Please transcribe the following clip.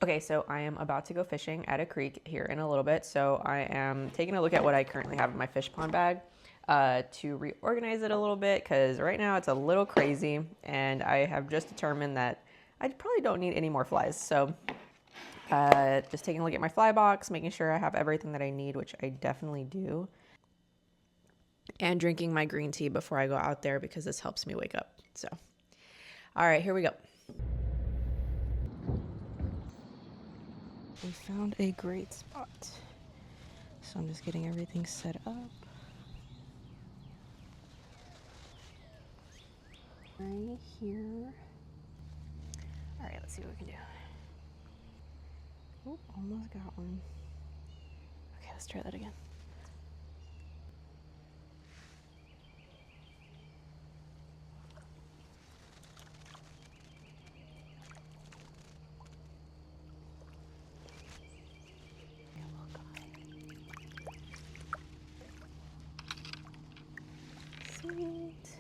Okay, so I am about to go fishing at a creek here in a little bit. So I am taking a look at what I currently have in my fish pond bag to reorganize it a little bit because right now it's a little crazy and I have just determined that I probably don't need any more flies. So just taking a look at my fly box, making sure I have everything that I need, which I definitely do. And drinking my green tea before I go out there because this helps me wake up. So, all right, here we go. We found a great spot. So I'm just getting everything set up. Right here. All right, let's see what we can do. Oh, almost got one. Okay, let's try that again. Sweet.